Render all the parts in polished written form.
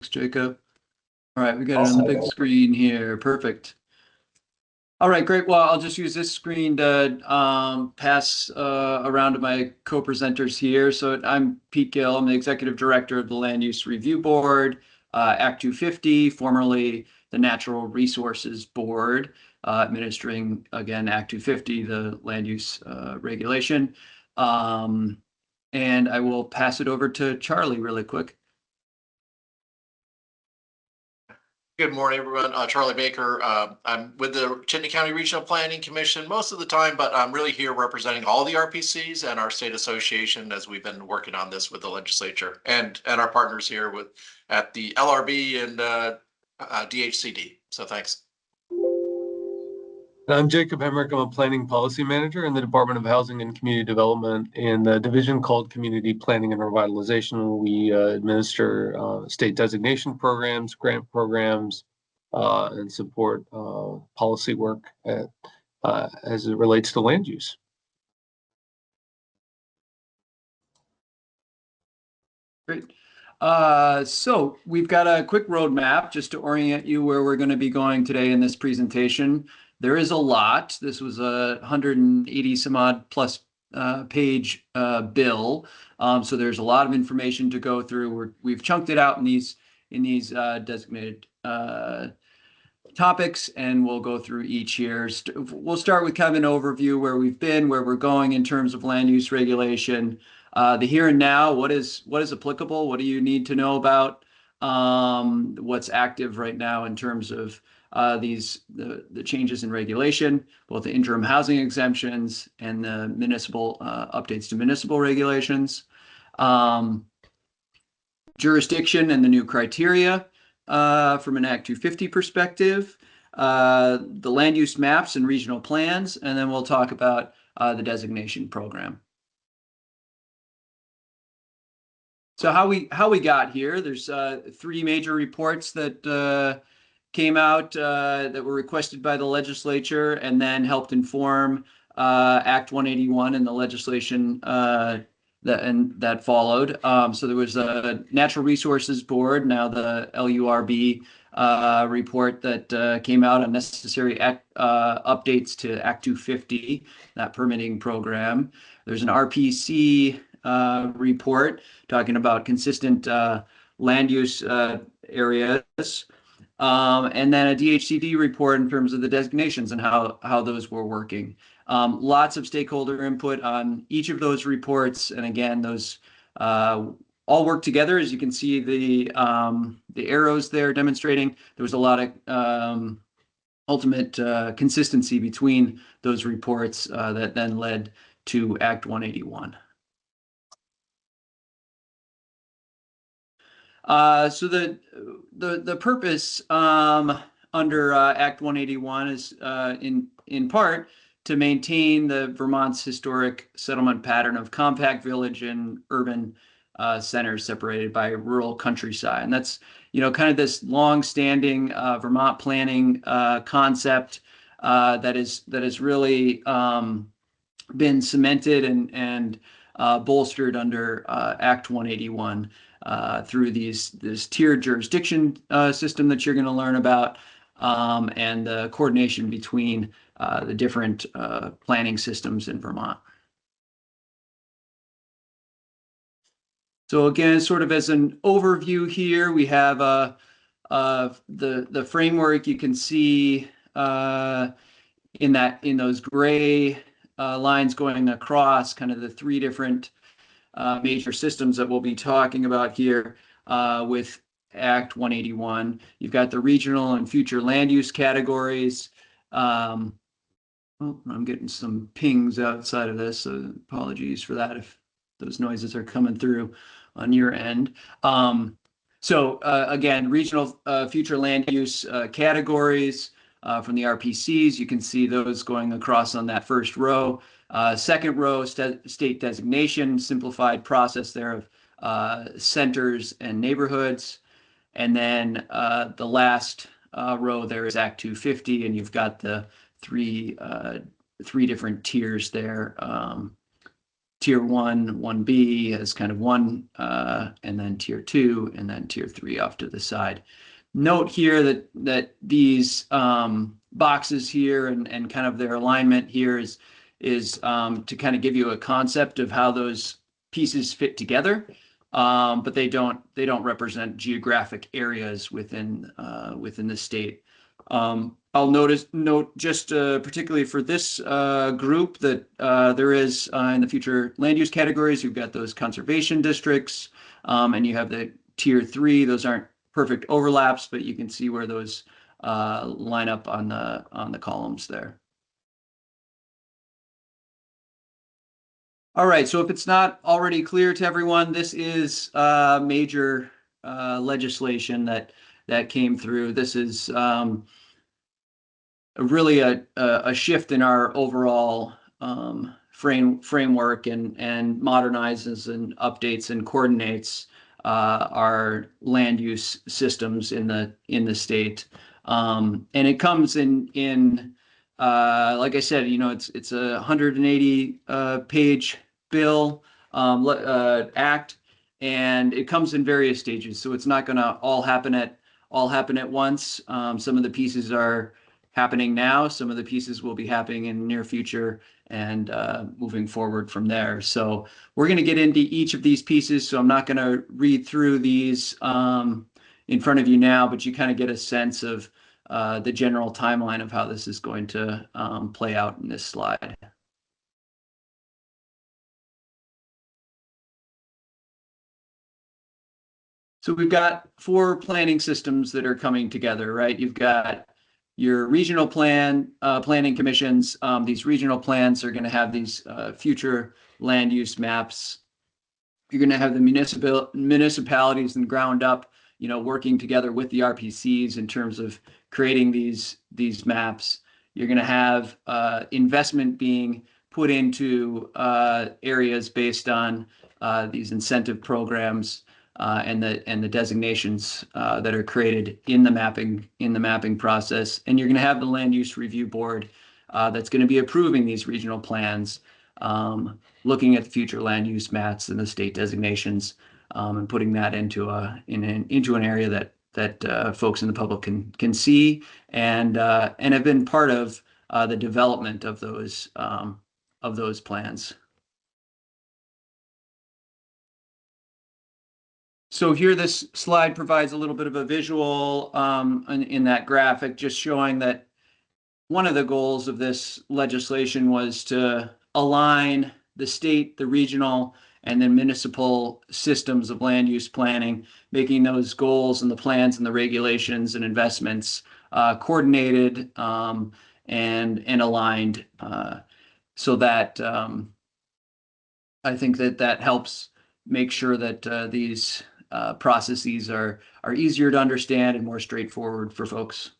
Thanks, Jacob. All right, we got it on the big screen here. Perfect. All right, great. Well, I'll just use this screen to pass around to my co-presenters here. So I'm Pete Gill. I'm the Executive Director of the Land Use Review Board, Act 250, formerly the Natural Resources Board, administering, again, Act 250, the land use regulation. And I will pass it over to Charlie really quick. Good morning, everyone. Charlie Baker. I'm with the Chittenden County Regional Planning Commission most of the time, but I'm really here representing all the RPCs and our state association as we've been working on this with the legislature and our partners here at the LRB and DHCD. So thanks. I'm Jacob Hemrick. I'm a planning policy manager in the Department of Housing and Community Development in the division called Community Planning and Revitalization. We administer state designation programs, grant programs, and support policy work as it relates to land use. Great. So we've got a quick roadmap just to orient you where we're going to be going today in this presentation. There is a lot. This was a 180 some odd plus page bill. So there's a lot of information to go through. We've chunked it out in these designated topics, and we'll go through each here. We'll start with kind of an overview where we've been, where we're going in terms of land use regulation. The here and now, what is applicable? What do you need to know about what's active right now in terms of the changes in regulation, both the interim housing exemptions and the municipal updates to municipal regulations, jurisdiction and the new criteria from an Act 250 perspective, the land use maps and regional plans, and then we'll talk about the designation program. So how we got here, there's three major reports that came out that were requested by the legislature and then helped inform Act 181 and the legislation that followed. So there was a Natural Resources Board, now the LURB report that came out on necessary updates to Act 250, that permitting program. There's an RPC report talking about consistent land use areas. And then a DHCD report in terms of the designations and how those were working. Lots of stakeholder input on each of those reports. And again, those all work together. As you can see, the arrows there demonstrating there was a lot of ultimate consistency between those reports that then led to Act 181. So the purpose under Act 181 is in part to maintain the Vermont's historic settlement pattern of compact village and urban centers separated by rural countryside, and that's kind of this long-standing Vermont planning concept that is really been cemented and bolstered under Act 181. Through this tiered jurisdiction system that you're going to learn about, and the coordination between the different planning systems in Vermont. So again, sort of as an overview here, we have the framework. You can see in those gray lines going across kind of the three different major systems that we'll be talking about here with Act 181. You've got the regional and future land use categories. Oh, I'm getting some pings outside of this, so apologies for that if those noises are coming through on your end. So again, regional future land use categories from the RPCs. You can see those going across on that first row. Second row, state designation, simplified process there of centers and neighborhoods. And then the last row there is Act 250, and you've got the three different tiers there tier 1, 1B as kind of one, and then tier 2, and then tier 3 off to the side. Note here that these boxes here and kind of their alignment here is to kind of give you a concept of how those pieces fit together, but they don't represent geographic areas within the state. I'll note just particularly for this group that there is in the future land use categories, you've got those conservation districts, and you have the tier 3. Those aren't perfect overlaps, but you can see where those line up on the columns there. All right, so if it's not already clear to everyone, this is major legislation that came through. This is really a shift in our overall framework and modernizes and updates and coordinates our land use systems in the state. And it comes in like I said, it's a 180 page bill act, and it comes in various stages. So it's not going to all happen at once. Some of the pieces are happening now. Some of the pieces will be happening in the near future and moving forward from there. So we're going to get into each of these pieces. So I'm not going to read through these in front of you now, but you kind of get a sense of the general timeline of how this is going to play out in this slide. So we've got 4 planning systems that are coming together, right? You've got your regional planning commissions. These regional plans are going to have these future land use maps. You're going to have the municipalities and ground up, working together with the RPCs in terms of creating these maps. You're going to have investment being put into areas based on these incentive programs and the designations that are created in the mapping process. And you're going to have the land use review board that's going to be approving these regional plans, looking at the future land use maps and the state designations, and putting that into an area that folks in the public can see and have been part of the development of those plans. So here, this slide provides a little bit of a visual in that graphic, just showing that one of the goals of this legislation was to align the state, the regional, and then municipal systems of land use planning, making those goals and the plans and the regulations and investments coordinated and aligned, so that I think that helps make sure that these processes are easier to understand and more straightforward for folks.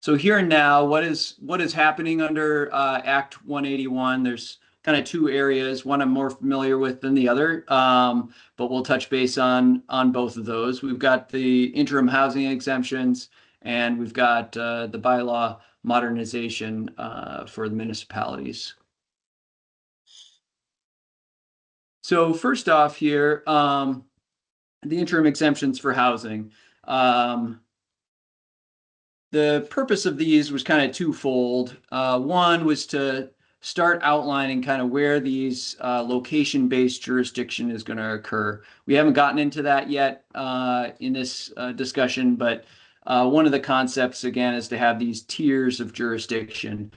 So here and now, what is happening under Act 181? There's kind of 2 areas. One I'm more familiar with than the other, but we'll touch base on both of those. We've got the interim housing exemptions, and we've got the bylaw modernization for the municipalities. So first off here, the interim exemptions for housing. The purpose of these was kind of twofold. One was to start outlining kind of where these location-based jurisdiction is going to occur. We haven't gotten into that yet in this discussion, but one of the concepts, again, is to have these tiers of jurisdiction,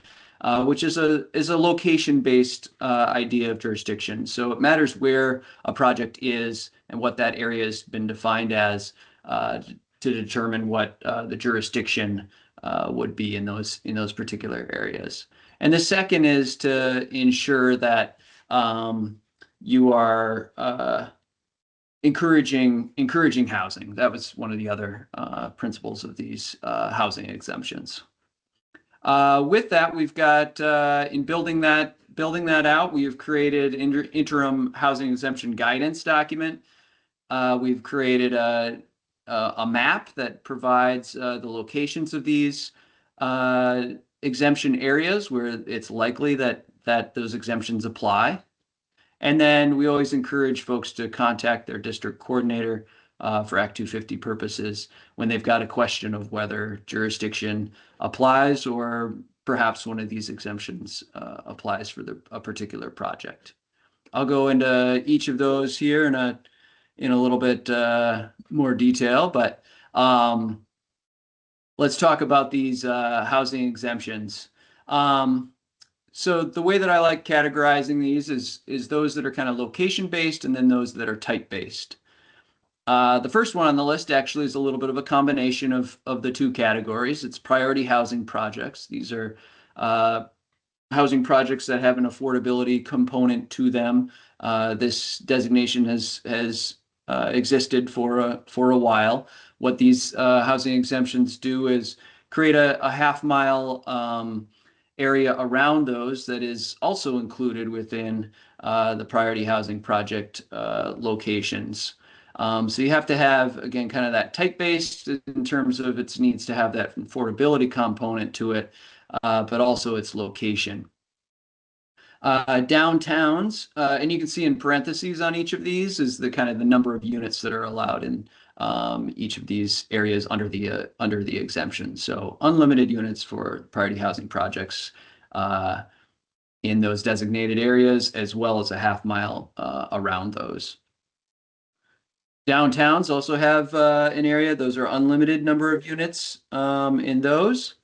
which is a location-based idea of jurisdiction. So it matters where a project is and what that area has been defined as to determine what the jurisdiction would be in those particular areas. And the second is to ensure that you are encouraging housing. That was one of the other principles of these housing exemptions. With that, we've got in building that out, we have created interim housing exemption guidance document. We've created a map that provides the locations of these exemption areas where it's likely that those exemptions apply. And then we always encourage folks to contact their district coordinator for Act 250 purposes when they've got a question of whether jurisdiction applies or perhaps one of these exemptions applies for a particular project. I'll go into each of those here in a little bit more detail, but let's talk about these housing exemptions. So the way that I like categorizing these is those that are kind of location based and then those that are type based. The first one on the list actually is a little bit of a combination of the two categories. It's priority housing projects. These are housing projects that have an affordability component to them. This designation has existed for a while. What these housing exemptions do is create a half-mile area around those that is also included within the priority housing project locations. So you have to have, again, kind of that type-based in terms of its needs to have that affordability component to it, but also its location. Downtowns, and you can see in parentheses on each of these is the kind of the number of units that are allowed in each of these areas under the exemption. So unlimited units for priority housing projects in those designated areas, as well as a half-mile around those. Downtowns also have an area. Those are unlimited number of units in those.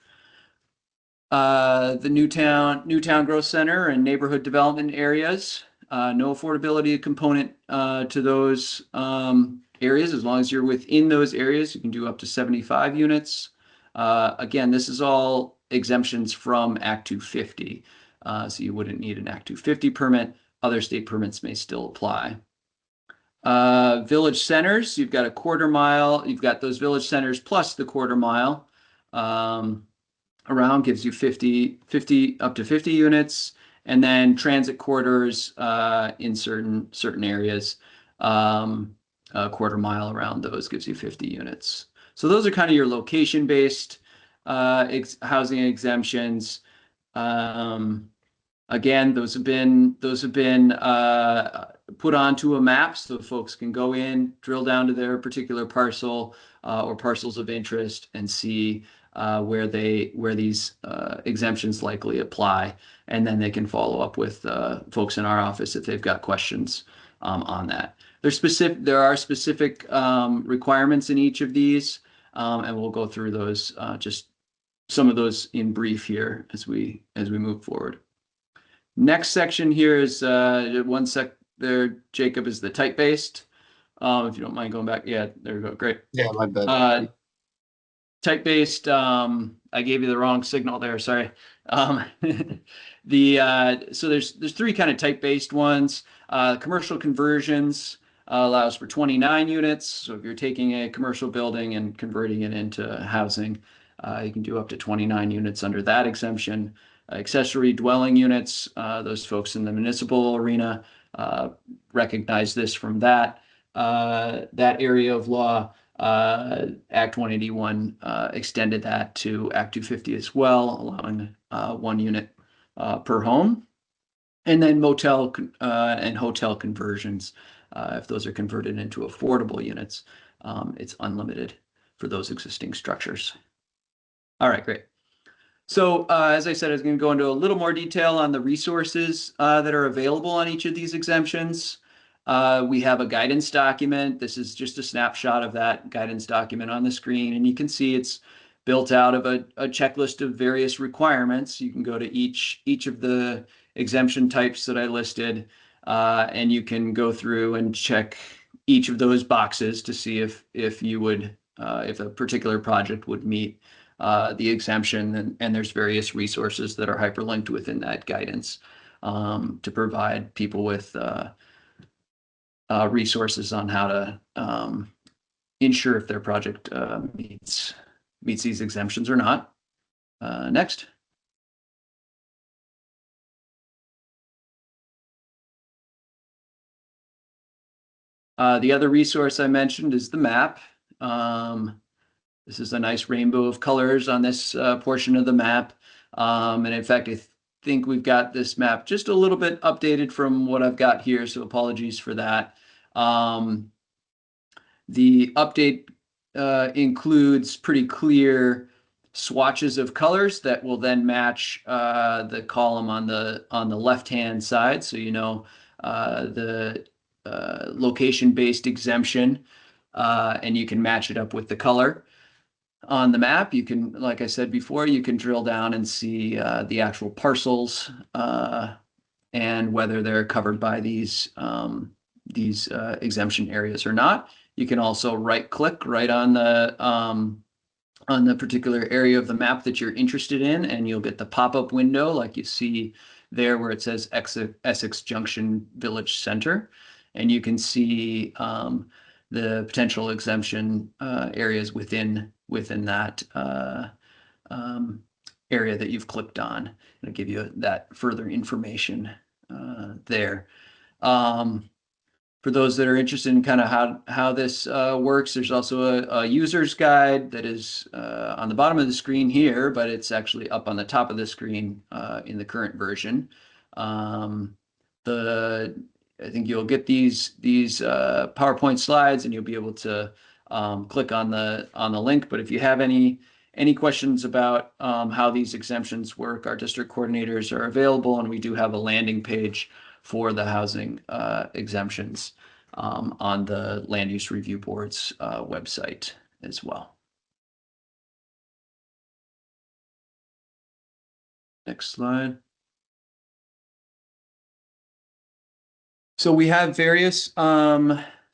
The Newtown Growth Center and neighborhood development areas, no affordability component to those areas. As long as you're within those areas, you can do up to 75 units. Again, this is all exemptions from Act 250. So you wouldn't need an Act 250 permit. Other state permits may still apply. Village centers, you've got a quarter mile. You've got those village centers plus the quarter mile. Around gives you 50 up to 50 units, and then transit corridors in certain areas, a quarter mile around those gives you 50 units. So those are kind of your location based housing exemptions. Again, those have been put onto a map so folks can go in, drill down to their particular parcel or parcels of interest and see where these exemptions likely apply, and then they can follow up with folks in our office if they've got questions on that. There are specific requirements in each of these, and we'll go through those, just some of those in brief here as we move forward. Next section here is one sec there, Jacob, is the type-based. If you don't mind going back. Yeah, there we go. Great. Yeah, my bad. Type-based, I gave you the wrong signal there, sorry. So there's three kind of type-based ones. Commercial conversions allows for 29 units. So if you're taking a commercial building and converting it into housing, you can do up to 29 units under that exemption. Accessory dwelling units, those folks in the municipal arena recognize this from that area of law. Act 181 extended that to Act 250 as well, allowing 1 unit per home. And then motel and hotel conversions, if those are converted into affordable units, it's unlimited for those existing structures. All right, great. So as I said, I was going to go into a little more detail on the resources that are available on each of these exemptions. We have a guidance document. This is just a snapshot of that guidance document on the screen, and you can see it's built out of a checklist of various requirements. You can go to each of the exemption types that I listed, and you can go through and check each of those boxes to see if you would if a particular project would meet the exemption, and there's various resources that are hyperlinked within that guidance to provide people with resources on how to ensure if their project meets these exemptions or not. Next. The other resource I mentioned is the map. This is a nice rainbow of colors on this portion of the map. And in fact, I think we've got this map just a little bit updated from what I've got here, so apologies for that. The update includes pretty clear swatches of colors that will then match the column on the left-hand side. So you know the location-based exemption, and you can match it up with the color. On the map, you can, like I said before, you can drill down and see the actual parcels and whether they're covered by these exemption areas or not. You can also right-click right on the particular area of the map that you're interested in, and you'll get the pop-up window like you see there where it says Essex Junction Village Center, and you can see the potential exemption areas within that area that you've clicked on. It'll give you that further information there. For those that are interested in kind of how this works, there's also a user's guide that is on the bottom of the screen here, but it's actually up on the top of the screen in the current version. I think you'll get these PowerPoint slides, and you'll be able to click on the link. But if you have any questions about how these exemptions work, our district coordinators are available, and we do have a landing page for the housing exemptions on the Land Use Review Board's website as well. Next slide. So we have various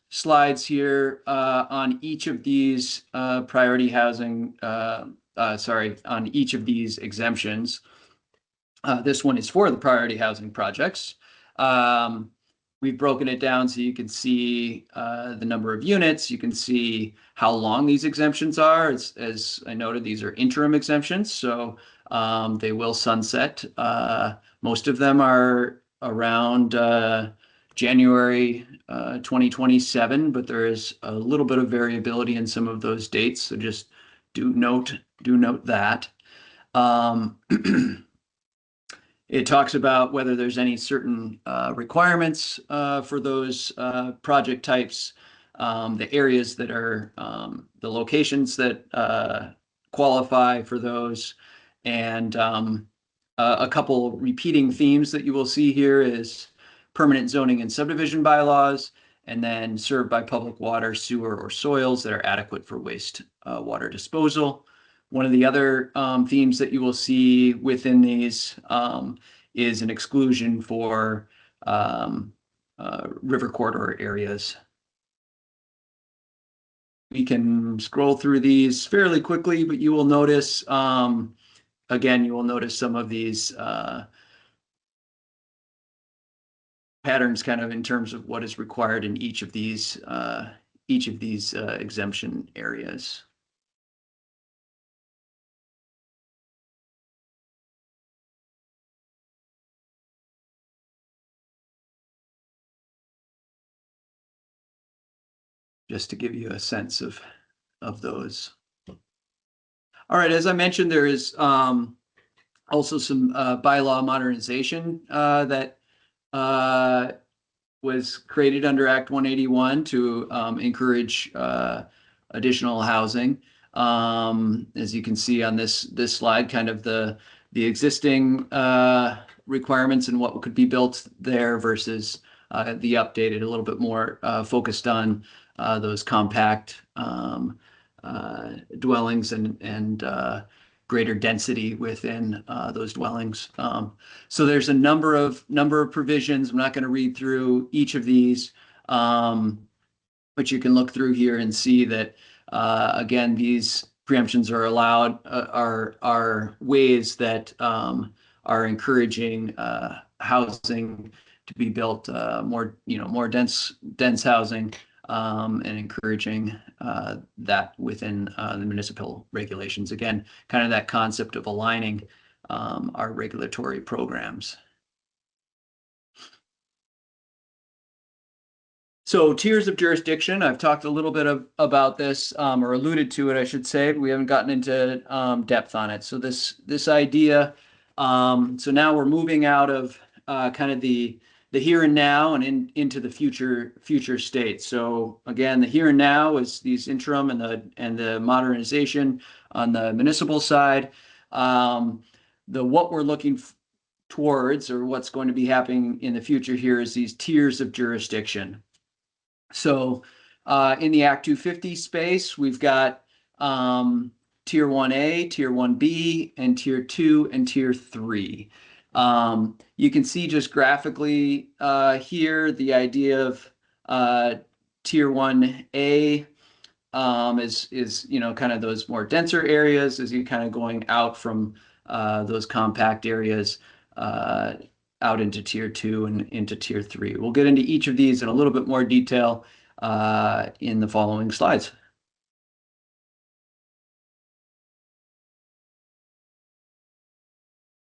slides here on each of these priority housing, on each of these exemptions. This one is for the priority housing projects. We've broken it down so you can see the number of units. You can see how long these exemptions are. As I noted, these are interim exemptions, so they will sunset. Most of them are around January 2027, but there is a little bit of variability in some of those dates, so just do note that. It talks about whether there's any certain requirements for those project types, the areas that are the locations that qualify for those, and a couple repeating themes that you will see here is permanent zoning and subdivision bylaws, and then served by public water, sewer, or soils that are adequate for waste water disposal. One of the other themes that you will see within these is an exclusion for river corridor areas. We can scroll through these fairly quickly, but you will notice, again, you will notice some of these patterns kind of in terms of what is required in each of these exemption areas. Just to give you a sense of those. All right, as I mentioned, there is also some bylaw modernization that was created under Act 181 to encourage additional housing. As you can see on this slide, kind of the existing requirements and what could be built there versus the updated, a little bit more focused on those compact dwellings and greater density within those dwellings. So there's a number of provisions. I'm not going to read through each of these, but you can look through here and see that again, these preemptions are allowed, are ways that are encouraging housing to be built, more dense housing, and encouraging that within the municipal regulations. Again, kind of that concept of aligning our regulatory programs. So tiers of jurisdiction, I've talked a little bit about this, or alluded to it, I should say. We haven't gotten into depth on it. So this idea So now we're moving out of kind of the here and now and into the future state. So again, the here and now is these interim and the modernization on the municipal side. The what we're looking towards, or what's going to be happening in the future here, is these tiers of jurisdiction. So in the Act 250 space, we've got Tier 1A, Tier 1B, and Tier 2 and Tier 3. You can see just graphically here the idea of Tier 1A is kind of those more denser areas as you're kind of going out from those compact areas out into Tier 2 and into Tier 3. We'll get into each of these in a little bit more detail in the following slides.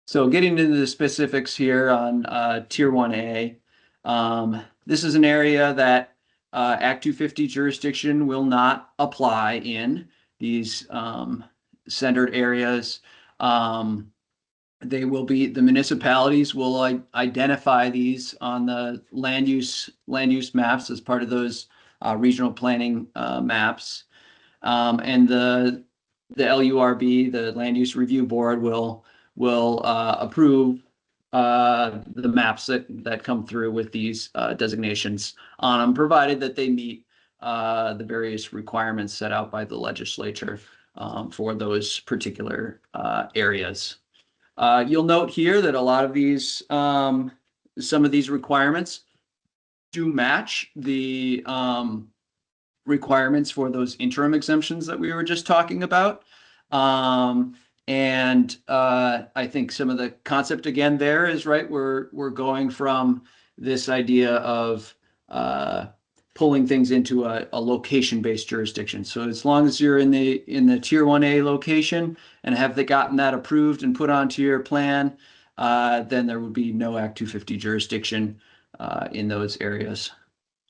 So getting into the specifics here on Tier 1A, this is an area that Act 250 jurisdiction will not apply in these centered areas. They will be, the municipalities will identify these on the land use maps as part of those regional planning maps. And the LURB, the Land Use Review Board, will approve the maps that come through with these designations on them, provided that they meet the various requirements set out by the legislature for those particular areas. You'll note here that a lot of these, some of these requirements do match the requirements for those interim exemptions that we were just talking about. And I think some of the concept again there is right. We're going from this idea of pulling things into a location-based jurisdiction. So as long as you're in the Tier 1A location and have they gotten that approved and put onto your plan, then there would be no Act 250 jurisdiction in those areas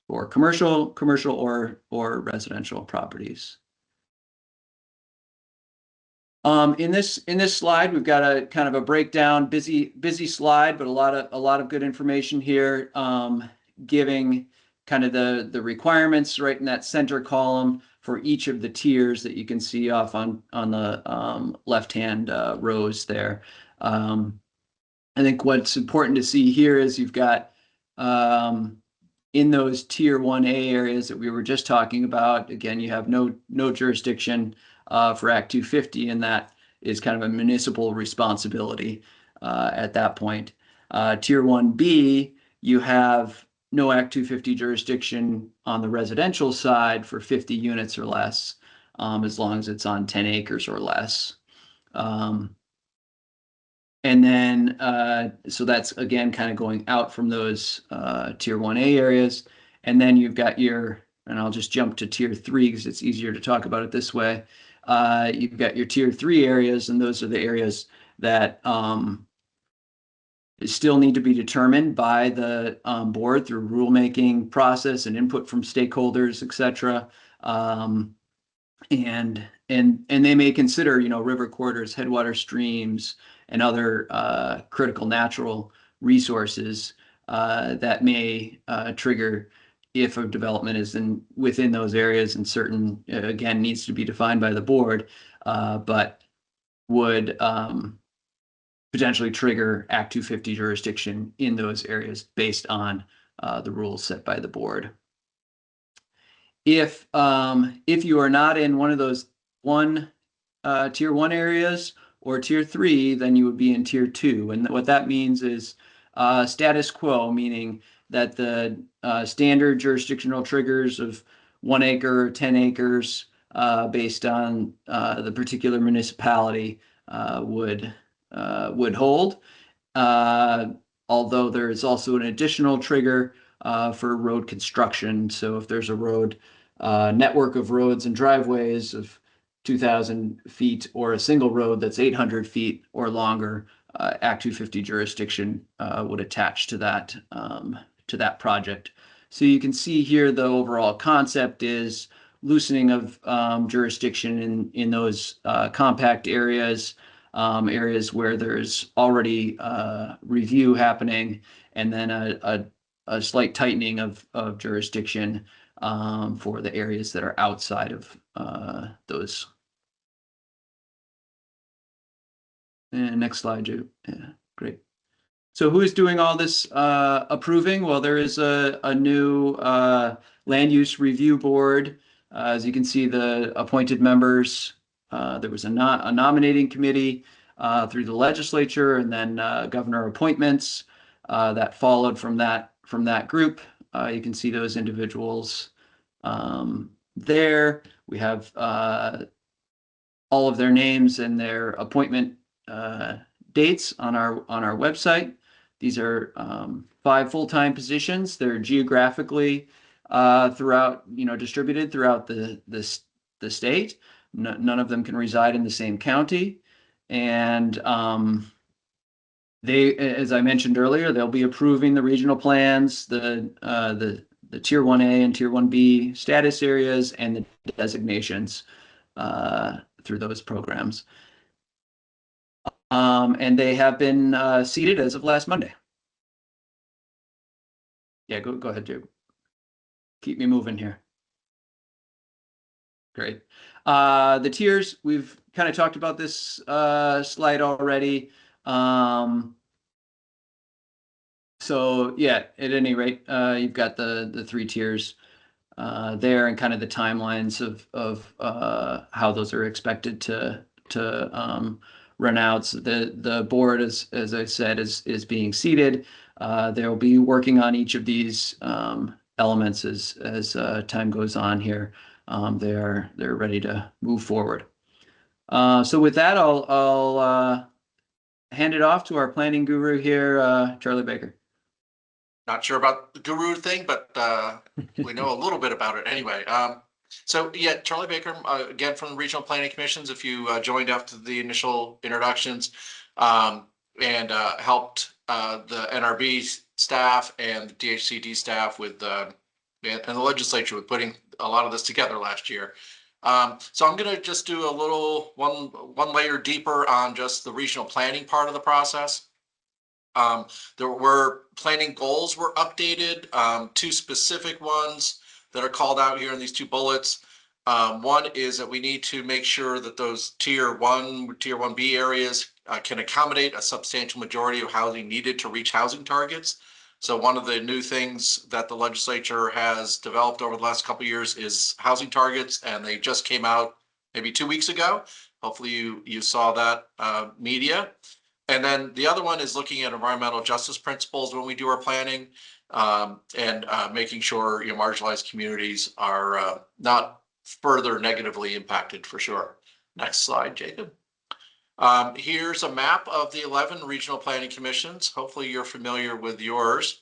for commercial or residential properties. In this slide, we've got a kind of a breakdown, busy slide, but a lot of good information here, giving kind of the requirements right in that center column for each of the tiers that you can see off on the left-hand rows there. I think what's important to see here is you've got in those Tier 1A areas that we were just talking about, again, you have no jurisdiction for Act 250, and that is kind of a municipal responsibility at that point. Tier 1B, you have no Act 250 jurisdiction on the residential side for 50 units or less, as long as it's on 10 acres or less. And then, so that's again kind of going out from those Tier 1A areas. And then you've got and I'll just jump to Tier 3 because it's easier to talk about it this way. You've got your Tier 3 areas, and those are the areas that still need to be determined by the board through rulemaking process and input from stakeholders, et cetera. And they may consider, river corridors, headwater streams, and other critical natural resources that may trigger if a development is within those areas, and certain, again, needs to be defined by the board, but would potentially trigger Act 250 jurisdiction in those areas based on the rules set by the board. If you are not in one of those Tier 1 areas or Tier 3, then you would be in Tier 2. And what that means is status quo, meaning that the standard jurisdictional triggers of 1 acre or 10 acres based on the particular municipality would hold. Although there is also an additional trigger for road construction. So if there's a road network of roads and driveways of 2,000 feet or a single road that's 800 feet or longer, Act 250 jurisdiction would attach to that project. So you can see here the overall concept is loosening of jurisdiction in those compact areas, areas where there's already review happening, and then a slight tightening of jurisdiction for the areas that are outside of those. And next slide, Joe. Yeah, great. So who is doing all this approving? Well, there is a new land use review board. As you can see, the appointed members, there was a nominating committee through the legislature, and then governor appointments that followed from that group. You can see those individuals there. We have all of their names and their appointment dates on our website. These are 5 full-time positions. They're geographically throughout, distributed throughout the state. None of them can reside in the same county, and they, as I mentioned earlier, they'll be approving the regional plans, the Tier 1A and Tier 1B status areas, and the designations through those programs. And they have been seated as of last Monday. Yeah, go ahead, Joe. Keep me moving here. Great. The tiers, we've kind of talked about this slide already. So yeah, at any rate, you've got the 3 tiers there, and kind of the timelines of how those are expected to run out. So the board, as I said, is being seated. They'll be working on each of these elements as time goes on here. They're ready to move forward. So with that, I'll hand it off to our planning guru here, Charlie Baker. Not sure about the guru thing, but we know a little bit about it anyway. So yeah, Charlie Baker, again, from the Regional Planning Commissions, if you joined after the initial introductions, and helped the NRB staff and the DHCD staff with and the legislature with putting a lot of this together last year. So I'm going to just do a little one layer deeper on just the regional planning part of the process. There were planning goals were updated, 2 specific ones that are called out here in these 2 bullets. One is that we need to make sure that those tier 1B areas can accommodate a substantial majority of housing needed to reach housing targets. So one of the new things that the legislature has developed over the last couple of years is housing targets, and they just came out maybe 2 weeks ago. Hopefully you saw that media. And then the other one is looking at environmental justice principles when we do our planning, and making sure marginalized communities are not further negatively impacted, for sure. Next slide, Jacob. Here's a map of the 11 regional planning commissions. Hopefully you're familiar with yours.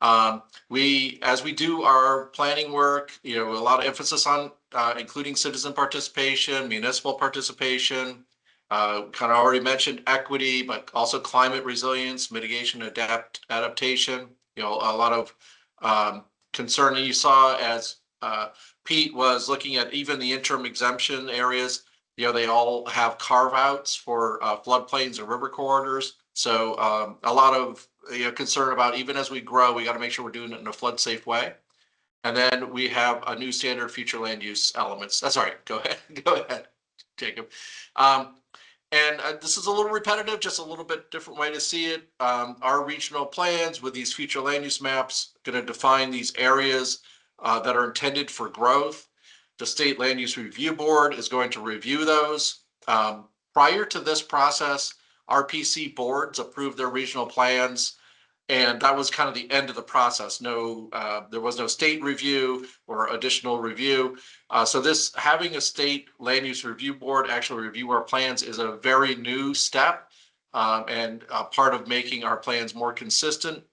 As we do our planning work, a lot of emphasis on including citizen participation, municipal participation, kind of already mentioned equity, but also climate resilience, mitigation, adaptation. A lot of concern that you saw as Pete was looking at even the interim exemption areas. They all have carve outs for floodplains and river corridors. So a lot of concern about, even as we grow, we got to make sure we're doing it in a flood safe way. And then we have a new standard future land use elements. Sorry, go ahead, Jacob. And this is a little repetitive, just a little bit different way to see it. Our regional plans with these future land use maps going to define these areas that are intended for growth. The State Land Use Review Board is going to review those. Prior to this process, RPC boards approved their regional plans, and that was kind of the end of the process. There was no state review or additional review. So having a state land use review board actually review our plans is a very new step, and part of making our plans more consistent.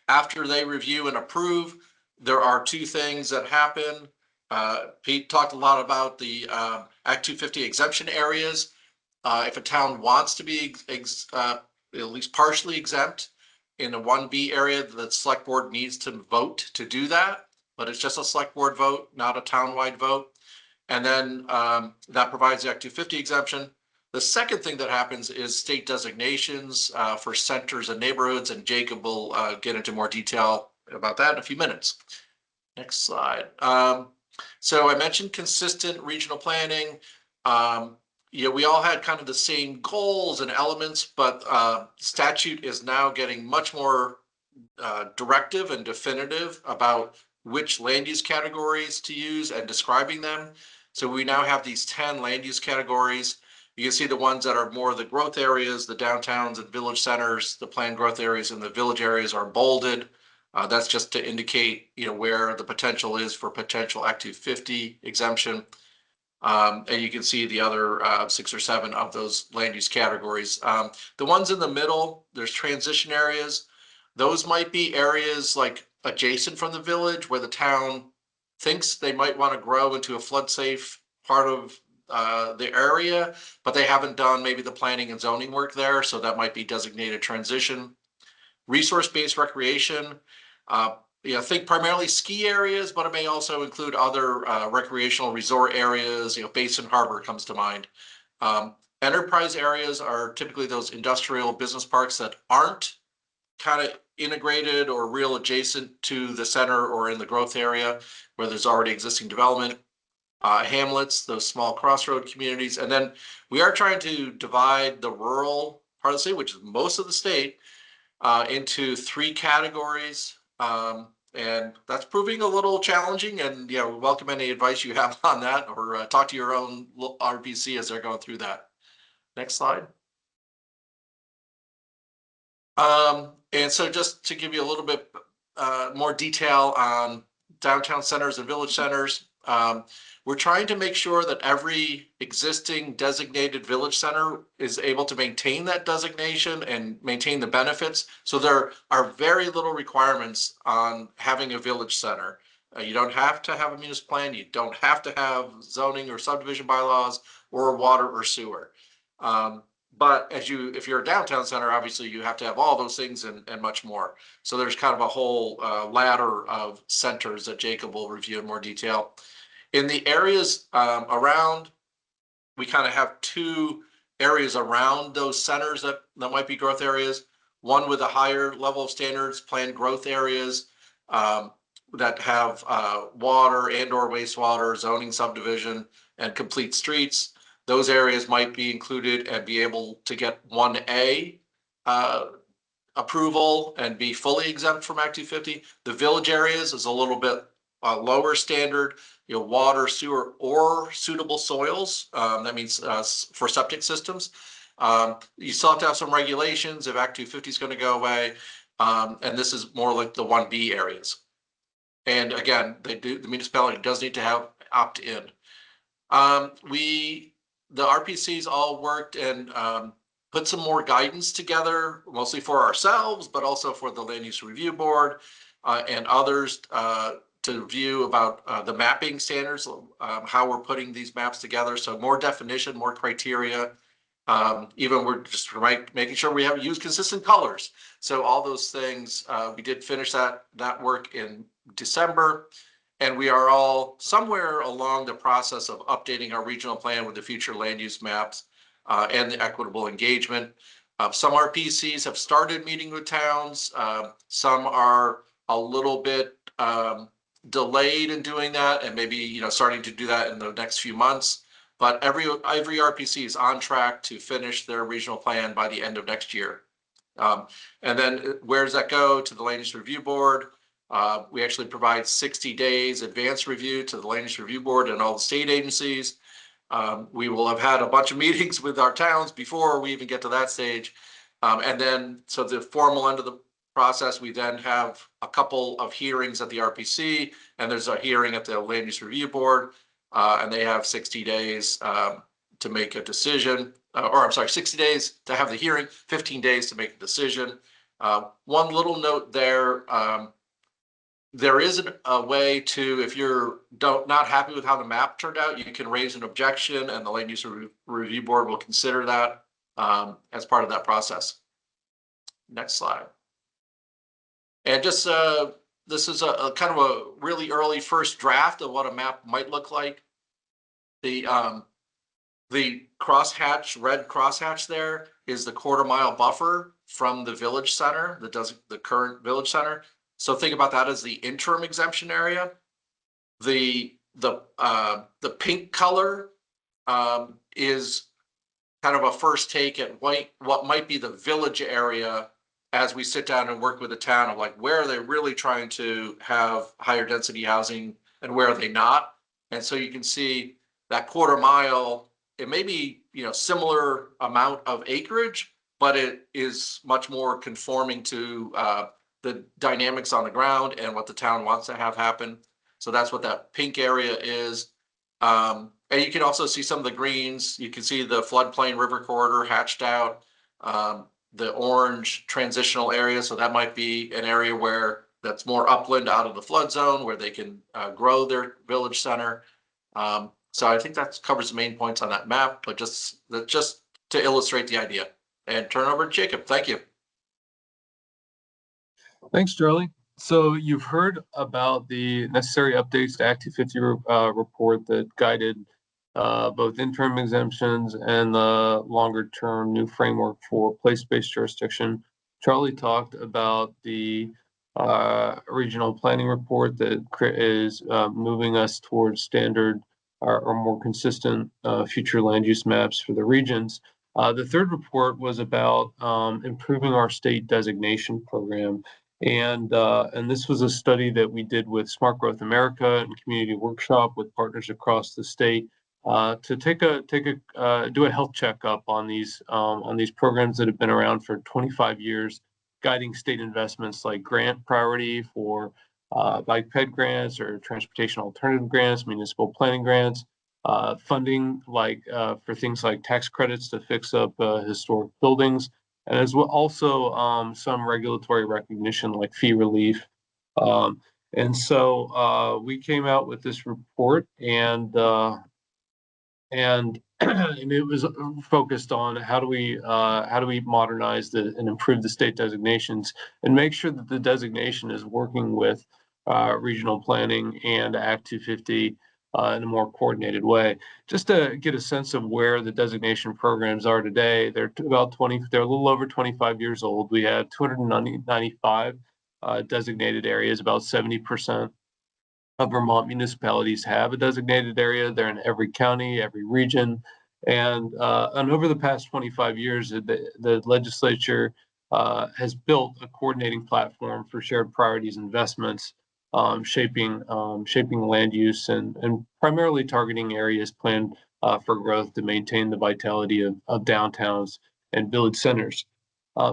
After they review and approve, there are 2 things that happen. Pete talked a lot about the Act 250 exemption areas. If a town wants to be at least partially exempt in a 1B area, the select board needs to vote to do that, but it's just a select board vote, not a townwide vote. And then that provides the Act 250 exemption. The second thing that happens is state designations for centers and neighborhoods, and Jacob will get into more detail about that in a few minutes. Next slide. So I mentioned consistent regional planning. We all had kind of the same goals and elements, but statute is now getting much more directive and definitive about which land use categories to use and describing them. So we now have these 10 land use categories. You can see the ones that are more the growth areas, the downtowns and village centers, the planned growth areas and the village areas are bolded. That's just to indicate, where the potential is for potential Act 250 exemption. And you can see the other 6 or 7 of those land use categories. The ones in the middle, there's transition areas. Those might be areas like adjacent from the village where the town thinks they might want to grow into a flood safe part of the area, but they haven't done maybe the planning and zoning work there. So that might be designated transition. Resource-based recreation, think primarily ski areas, but it may also include other recreational resort areas. Basin Harbor comes to mind. Enterprise areas are typically those industrial business parks that aren't kind of integrated or real adjacent to the center or in the growth area where there's already existing development. Hamlets, those small crossroad communities. And then we are trying to divide the rural part of the state, which is most of the state, into 3 categories. And that's proving a little challenging, and welcome any advice you have on that, or talk to your own RPC as they're going through that. Next slide. And so just to give you a little bit more detail on downtown centers and village centers, we're trying to make sure that every existing designated village center is able to maintain that designation and maintain the benefits. So there are very little requirements on having a village center. You don't have to have a municipal plan. You don't have to have zoning or subdivision bylaws or water or sewer. But if you're a downtown center, obviously you have to have all those things and much more. So there's kind of a whole ladder of centers that Jacob will review in more detail. In the areas around, we kind of have 2 areas around those centers that might be growth areas. One with a higher level of standards, planned growth areas that have water and or wastewater, zoning, subdivision, and complete streets. Those areas might be included and be able to get 1A approval and be fully exempt from Act 250. The village areas is a little bit lower standard, water, sewer, or suitable soils. That means for septic systems. You still have to have some regulations if Act 250 is going to go away. And this is more like the 1B areas. And again, the municipality does need to have opt-in. The RPCs all worked and put some more guidance together, mostly for ourselves, but also for the Land Use Review Board and others to view about the mapping standards, how we're putting these maps together. So more definition, more criteria. Even we're just making sure we have used consistent colors. So all those things, we did finish that work in December. And we are all somewhere along the process of updating our regional plan with the future land use maps and the equitable engagement. Some RPCs have started meeting with towns. Some are a little bit delayed in doing that, and maybe starting to do that in the next few months. But every RPC is on track to finish their regional plan by the end of next year. And then where does that go? To the Land Use Review Board. We actually provide 60 days advance review to the Land Use Review Board and all the state agencies. We will have had a bunch of meetings with our towns before we even get to that stage. And then, so the formal end of the process, we then have a couple of hearings at the RPC, and there's a hearing at the Land Use Review Board, and they have 60 days to make a decision, 60 days to have the hearing, 15 days to make a decision. One little note there, there is a way to, if you're not happy with how the map turned out, you can raise an objection and the Land Use Review Board will consider that as part of that process. Next slide. And just this is a kind of a really early first draft of what a map might look like. The The red crosshatch there is the quarter-mile buffer from the village center, the current village center. So think about that as the interim exemption area. The pink color is kind of a first take at what might be the village area as we sit down and work with the town of like, where are they really trying to have higher density housing and where are they not? And so you can see that quarter mile, it may be, similar amount of acreage, but it is much more conforming to the dynamics on the ground and what the town wants to have happen. So that's what that pink area is. And you can also see some of the greens. You can see the floodplain river corridor hatched out, the orange transitional area. So that might be an area where that's more upland out of the flood zone where they can grow their village center. So I think that covers the main points on that map, but just to illustrate the idea. And turn over to Jacob. Thank you. Thanks, Charlie. So you've heard about the necessary updates to Act 250 report that guided both interim exemptions and the longer-term new framework for place-based jurisdiction. Charlie talked about the regional planning report that is moving us towards standard or more consistent future land use maps for the regions. The third report was about improving our state designation program. And this was a study that we did with Smart Growth America and Community Workshop with partners across the state to do a health checkup on these programs that have been around for 25 years, guiding state investments like grant priority for bike ped grants or transportation alternative grants, municipal planning grants, funding like for things like tax credits to fix up historic buildings, and as well also some regulatory recognition like fee relief. And so we came out with this report, and and it was focused on how do we modernize and improve the state designations and make sure that the designation is working with regional planning and Act 250 in a more coordinated way. Just to get a sense of where the designation programs are today, they're a little over 25 years old. We had 295 designated areas, about 70% of Vermont municipalities have a designated area. They're in every county, every region. And over the past 25 years, the legislature has built a coordinating platform for shared priorities investments, shaping land use and primarily targeting areas planned for growth to maintain the vitality of downtowns and village centers.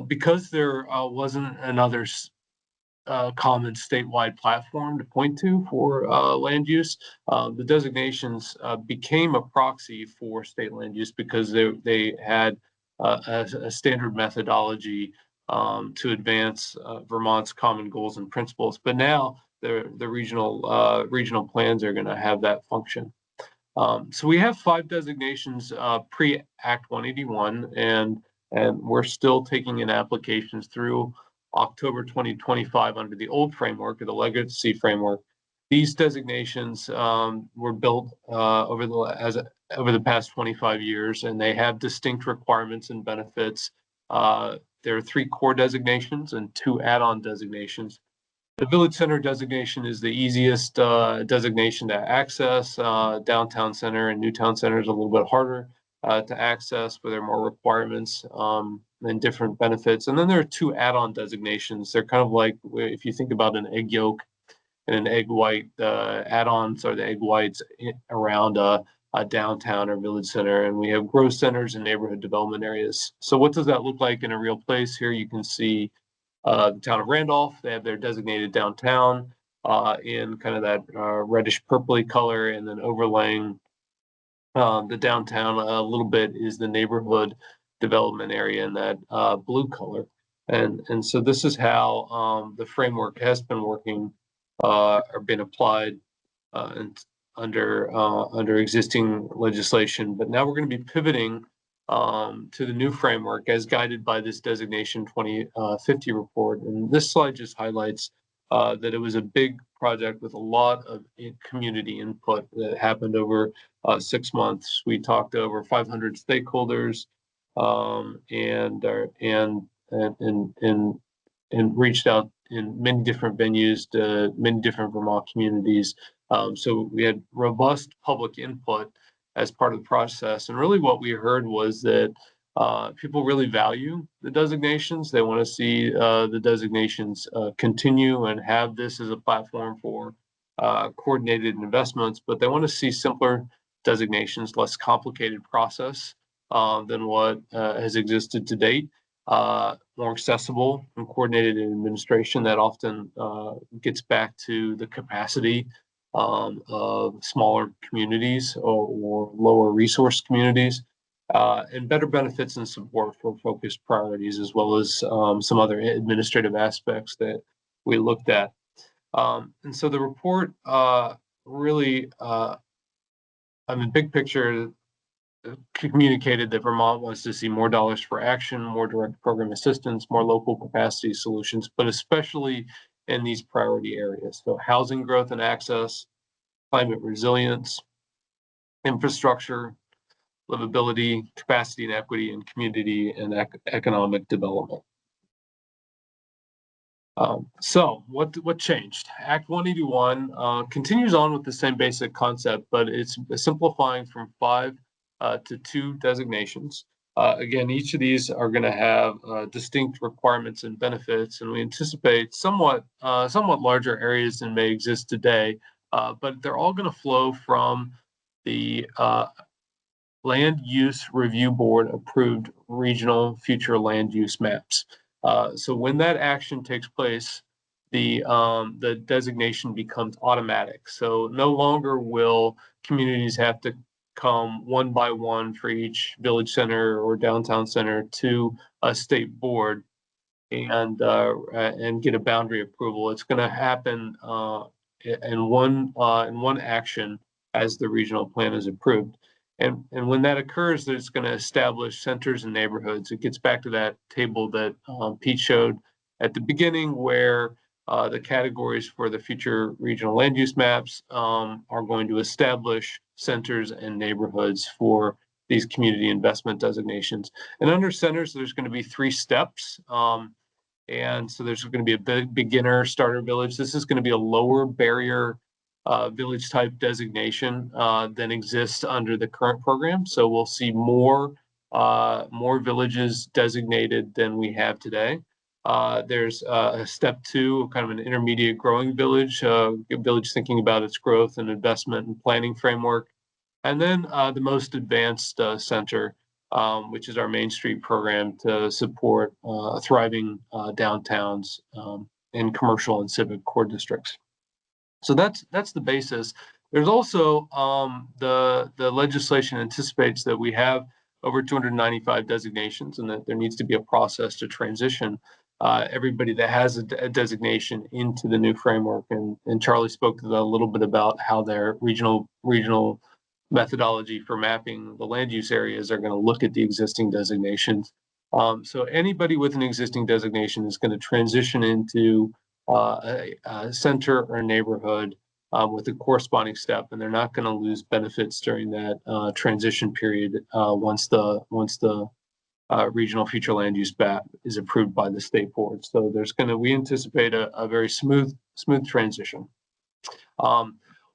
Because there wasn't another common statewide platform to point to for land use, the designations became a proxy for state land use because they had a standard methodology to advance Vermont's common goals and principles. But now the regional plans are going to have that function. So we have 5 designations pre-Act 181, and we're still taking in applications through October 2025 under the old framework, or the legacy framework. These designations were built over the past 25 years, and they have distinct requirements and benefits. There are 3 core designations and 2 add-on designations. The village center designation is the easiest designation to access. Downtown center and Newtown center is a little bit harder to access, but there are more requirements and different benefits. And then there are 2 add-on designations. They're kind of like, if you think about an egg yolk and an egg white, add-ons are the egg whites around a downtown or village center. And we have growth centers and neighborhood development areas. So what does that look like in a real place? Here you can see the town of Randolph. They have their designated downtown in kind of that reddish purpley color, and then overlaying the downtown a little bit is the neighborhood development area in that blue color. And so this is how the framework has been working or been applied and under existing legislation. But now we're going to be pivoting to the new framework as guided by this designation 2050 report. And this slide just highlights that it was a big project with a lot of community input that happened over 6 months. We talked to over 500 stakeholders, and reached out in many different venues to many different Vermont communities. So we had robust public input as part of the process. And really what we heard was that people really value the designations. They want to see the designations continue and have this as a platform for coordinated investments, but they want to see simpler designations, less complicated process than what has existed to date, more accessible and coordinated administration that often gets back to the capacity of smaller communities or lower resource communities, and better benefits and support for focused priorities, as well as some other administrative aspects that we looked at. And so the report really, big picture, communicated that Vermont wants to see more dollars for action, more direct program assistance, more local capacity solutions, but especially in these priority areas. So housing growth and access, climate resilience, infrastructure, livability, capacity and equity, and community and economic development. So what changed? Act 181 continues on with the same basic concept, but it's simplifying from 5 to 2 designations. Again, each of these are going to have distinct requirements and benefits, and we anticipate somewhat larger areas than may exist today, but they're all going to flow from the Land Use Review Board approved regional future land use maps. So when that action takes place, the designation becomes automatic. So no longer will communities have to come one by one for each village center or downtown center to a state board and get a boundary approval. It's going to happen in one action as the regional plan is approved. And when that occurs, it's going to establish centers and neighborhoods. It gets back to that table that Pete showed at the beginning, where the categories for the future regional land use maps are going to establish centers and neighborhoods for these community investment designations. And under centers, there's going to be 3 steps. And so there's going to be a big beginner starter village. This is going to be a lower barrier village type designation than exists under the current program. So we'll see more villages designated than we have today. There's a step 2, kind of an intermediate growing village, village thinking about its growth and investment and planning framework. And then the most advanced center, which is our Main Street program to support thriving downtowns in commercial and civic core districts. So that's the basis. There's also the legislation anticipates that we have over 295 designations, and that there needs to be a process to transition everybody that has a designation into the new framework. And Charlie spoke to that a little bit about how their regional methodology for mapping the land use areas are going to look at the existing designations. So anybody with an existing designation is going to transition into a center or neighborhood with a corresponding step, and they're not going to lose benefits during that transition period once the regional future land use map is approved by the state board. So we anticipate a very smooth transition.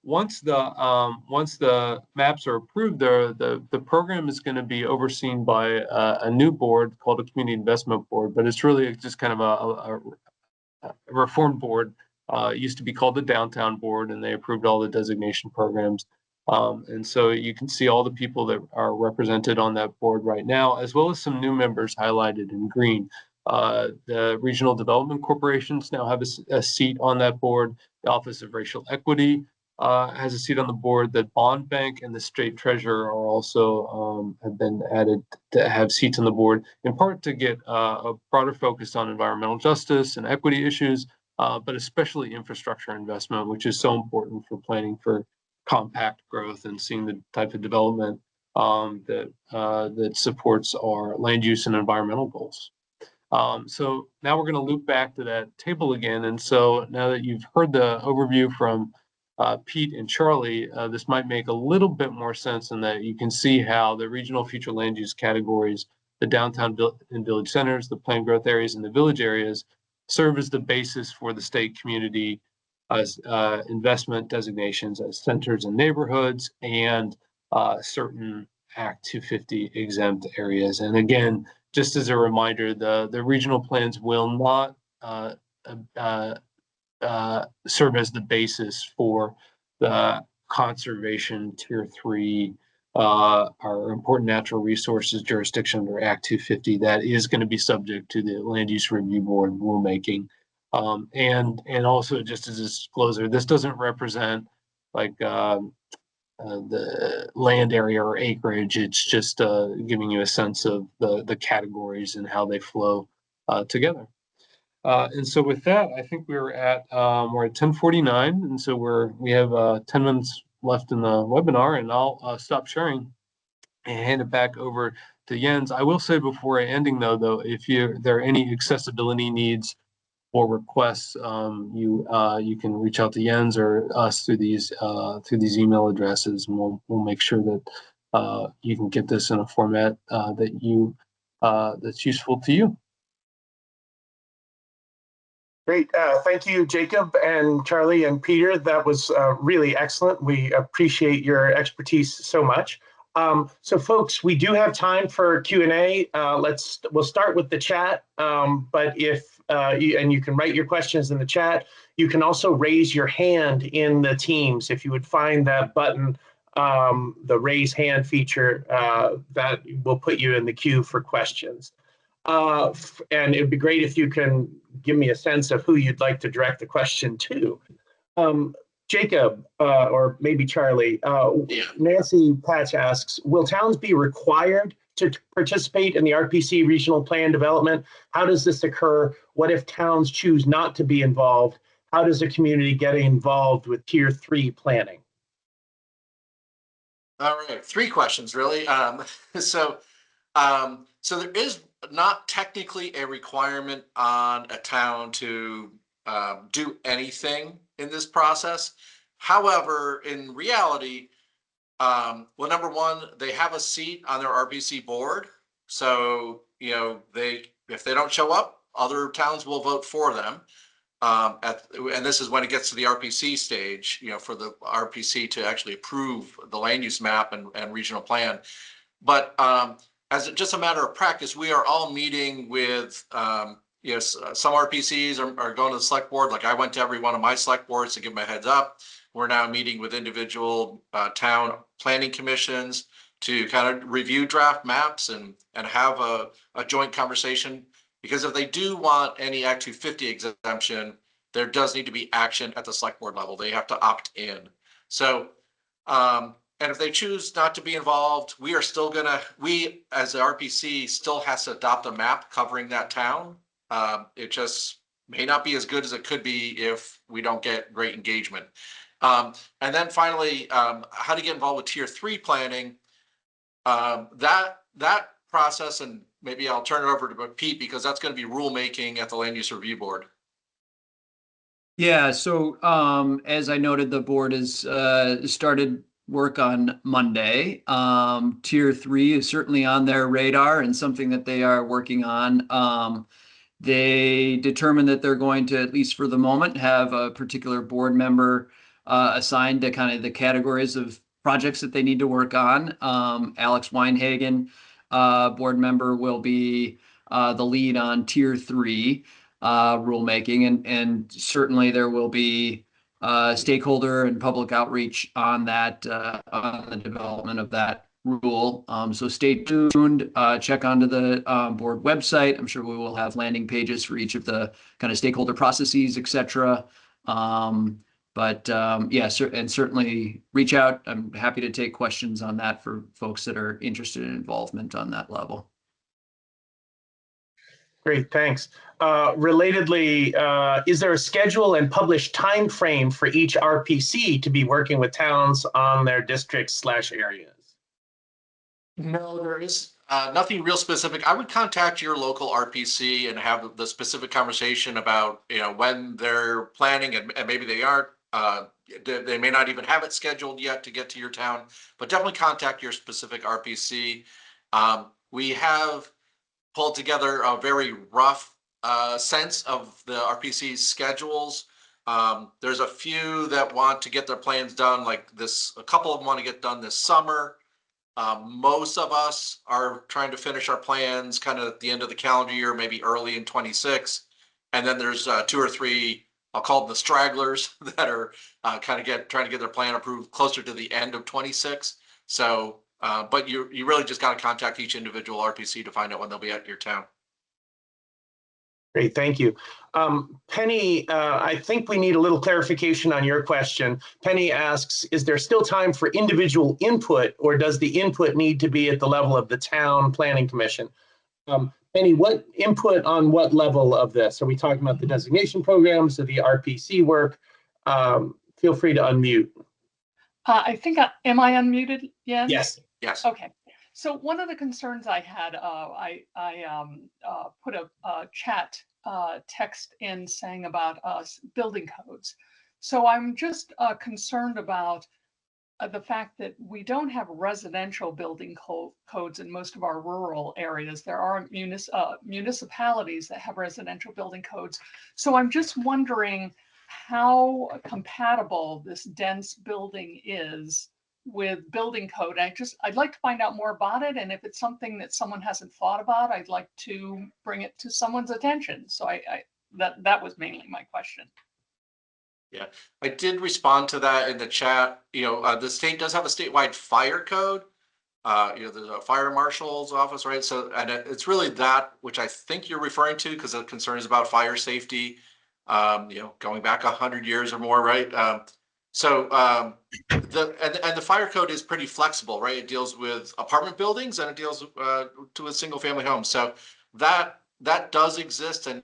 Once the maps are approved, the program is going to be overseen by a new board called a community investment board, but it's really just kind of a reformed board. It used to be called the downtown board, and they approved all the designation programs. And so you can see all the people that are represented on that board right now, as well as some new members highlighted in green. The regional development corporations now have a seat on that board. The Office of Racial Equity has a seat on the board. The Bond Bank and the State Treasurer are also have been added to have seats on the board, in part to get a broader focus on environmental justice and equity issues, but especially infrastructure investment, which is so important for planning for compact growth and seeing the type of development that supports our land use and environmental goals. So now we're going to loop back to that table again. And so now that you've heard the overview from Pete and Charlie, this might make a little bit more sense in that you can see how the regional future land use categories, the downtown and village centers, the planned growth areas, and the village areas serve as the basis for the state community as investment designations as centers and neighborhoods and certain Act 250 exempt areas. And again, just as a reminder, the regional plans will not serve as the basis for the conservation tier 3 our important natural resources jurisdiction under Act 250. That is going to be subject to the Land Use Review Board rulemaking. And also, just as a disclosure, this doesn't represent like the land area or acreage. It's just giving you a sense of the categories and how they flow together. And so with that, I think we're at 10:49, and so we have 10 minutes left in the webinar, and I'll stop sharing and hand it back over to Jens. I will say before ending though, if there are any accessibility needs or requests, you can reach out to Jens or us through these email addresses, and we'll make sure that you can get this in a format that's useful to you. Great. Thank you, Jacob and Charlie and Peter. That was really excellent. We appreciate your expertise so much. So folks, we do have time for Q&A. We'll start with the chat, but if you can write your questions in the chat. You can also raise your hand in the Teams. If you would find that button, the raise hand feature, that will put you in the queue for questions. And it'd be great if you can give me a sense of who you'd like to direct the question to. Jacob, or maybe Charlie, Nancy Patch asks, will towns be required to participate in the RPC regional plan development? How does this occur? What if towns choose not to be involved? How does the community get involved with tier 3 planning? All right, 3 questions really. So there is not technically a requirement on a town to do anything in this process. However, in reality, well, number one, they have a seat on their RPC board. So, if they don't show up, other towns will vote for them. And this is when it gets to the RPC stage, for the RPC to actually approve the land use map and regional plan. But as just a matter of practice, we are all meeting with, some RPCs are going to the select board. Like I went to every one of my select boards to give them a heads up. We're now meeting with individual town planning commissions to kind of review draft maps and have a joint conversation. Because if they do want any Act 250 exemption, there does need to be action at the select board level. They have to opt in. So, and if they choose not to be involved, we as the RPC still has to adopt a map covering that town. It just may not be as good as it could be if we don't get great engagement. And then finally, how to get involved with tier 3 planning. That process, and maybe I'll turn it over to Pete because that's going to be rulemaking at the Land Use Review Board. Yeah, so as I noted, the board has started work on Monday. Tier 3 is certainly on their radar and something that they are working on. They determined that they're going to, at least for the moment, have a particular board member assigned to kind of the categories of projects that they need to work on. Alex Weinhagen, board member, will be the lead on tier 3 rulemaking, and certainly there will be stakeholder and public outreach on that on the development of that rule. So stay tuned, check onto the board website. I'm sure we will have landing pages for each of the kind of stakeholder processes, etc. Yeah, and certainly reach out. I'm happy to take questions on that for folks that are interested in involvement on that level. Great, thanks. Relatedly, is there a schedule and published time frame for each RPC to be working with towns on their districts/areas? No, there is. Nothing real specific. I would contact your local RPC and have the specific conversation about, when they're planning and maybe they aren't. They may not even have it scheduled yet to get to your town, but definitely contact your specific RPC. We have pulled together a very rough sense of the RPC's schedules. There's a few that want to get their plans done like this. A couple of them want to get done this summer. Most of us are trying to finish our plans kind of at the end of the calendar year, maybe early in 26. And then there's 2 or 3, I'll call them the stragglers that are trying to get their plan approved closer to the end of 26. So, but you really just got to contact each individual RPC to find out when they'll be at your town. Great, thank you. Penny, I think we need a little clarification on your question. Penny asks, is there still time for individual input, or does the input need to be at the level of the town planning commission? Penny, what input on what level of this? Are we talking about the designation programs or the RPC work? Feel free to unmute. I think, am I unmuted, Jens? Yes. Yes. Okay. So one of the concerns I had, I put a chat text in saying about building codes. So I'm just concerned about the fact that we don't have residential building codes in most of our rural areas. There are municipalities that have residential building codes. So I'm just wondering how compatible this dense building is with building code. I'd like to find out more about it. And if it's something that someone hasn't thought about, I'd like to bring it to someone's attention. So that was mainly my question. Yeah, I did respond to that in the chat. The state does have a statewide fire code. There's a fire marshal's office, right? So, and it's really that which I think you're referring to, because the concern is about fire safety, going back 100 years or more, right? The fire code is pretty flexible, right? It deals with apartment buildings and it deals to a single family home. So that does exist and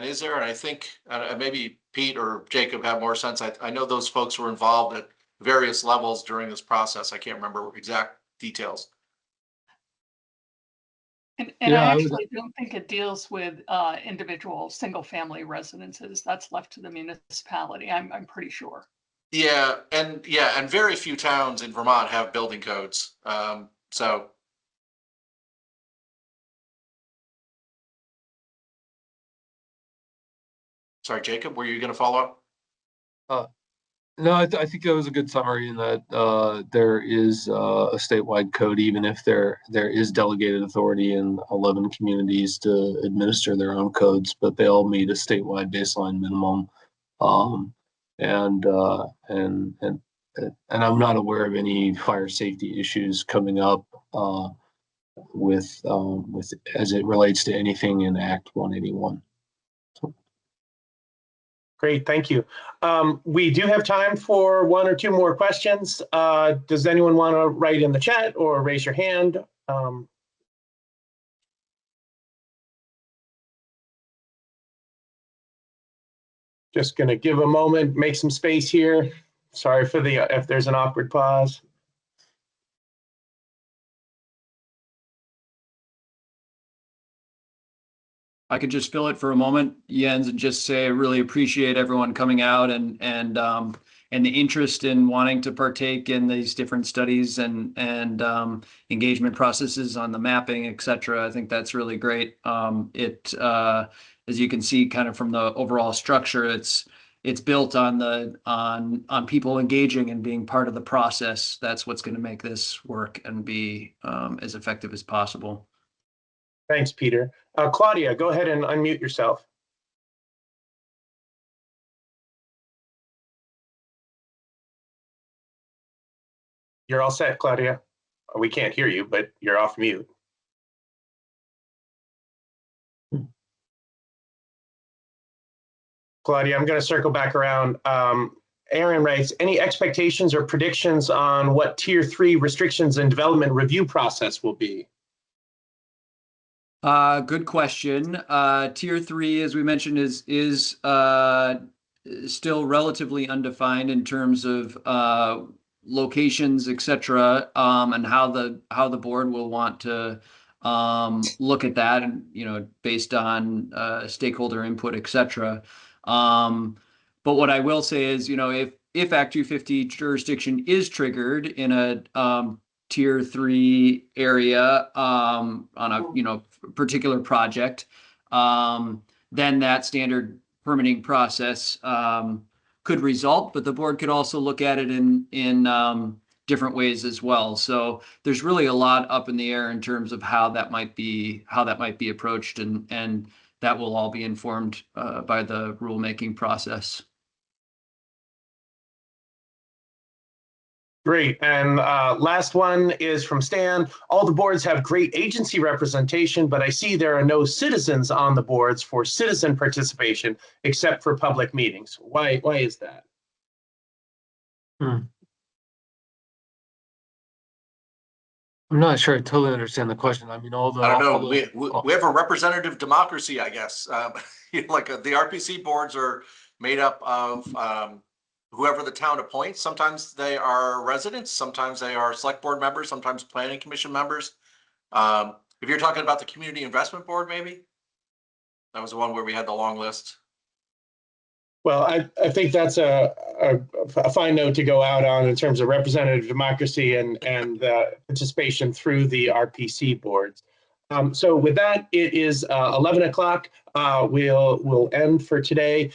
is there. And I think maybe Pete or Jacob have more sense. I know those folks were involved at various levels during this process. I can't remember exact details. And Yeah, I actually don't think it deals with individual single family residences. That's left to the municipality, I'm pretty sure. Yeah, and very few towns in Vermont have building codes. So. Sorry, Jacob, were you going to follow up? No, I think that was a good summary in that there is a statewide code, even if there is delegated authority in 11 communities to administer their own codes, but they all meet a statewide baseline minimum. And I'm not aware of any fire safety issues coming up with as it relates to anything in Act 181. Great, thank you. We do have time for 1 or 2 more questions. Does anyone want to write in the chat or raise your hand? Just going to give a moment, make some space here. Sorry for if there's an awkward pause. I could just fill it for a moment, Jens, and just say I really appreciate everyone coming out and the interest in wanting to partake in these different studies and engagement processes on the mapping, et cetera. I think that's really great. As you can see, kind of from the overall structure, it's built on people engaging and being part of the process. That's what's going to make this work and be as effective as possible. Thanks, Peter. Claudia, go ahead and unmute yourself. You're all set, Claudia. We can't hear you, but you're off mute. Claudia, I'm going to circle back around. Aaron writes, any expectations or predictions on what Tier 3 restrictions and development review process will be? Good question. Tier 3, as we mentioned, is still relatively undefined in terms of locations, et cetera, and how the board will want to look at that and, based on stakeholder input, et cetera. But what I will say is, if Act 250 jurisdiction is triggered in a tier 3 area on a particular project, then that standard permitting process could result, but the board could also look at it in different ways as well. So there's really a lot up in the air in terms of how that might be approached, and that will all be informed by the rulemaking process. Great. And last one is from Stan. All the boards have great agency representation, but I see there are no citizens on the boards for citizen participation except for public meetings. Why is that? I'm not sure I totally understand the question. I mean, I don't know. We have a representative democracy, I guess. Like the RPC boards are made up of whoever the town appoints. Sometimes they are residents, sometimes they are select board members, sometimes planning commission members. If you're talking about the community investment board, maybe that was the one where we had the long list. Well, I think that's a fine note to go out on in terms of representative democracy and participation through the RPC boards. So with that, it is 11 o'clock. We'll end for today.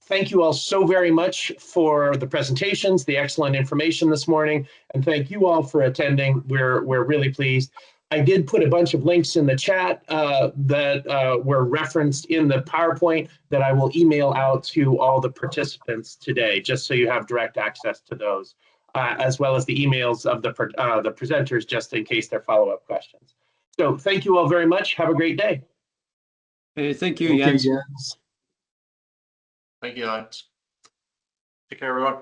Thank you all so very much for the presentations, the excellent information this morning, and thank you all for attending. We're really pleased. I did put a bunch of links in the chat that were referenced in the PowerPoint that I will email out to all the participants today, just so you have direct access to those, as well as the emails of the presenters, just in case there are follow-up questions. So thank you all very much. Have a great day. Hey, thank you, Jens. Thank you, Jens. Take care, everyone.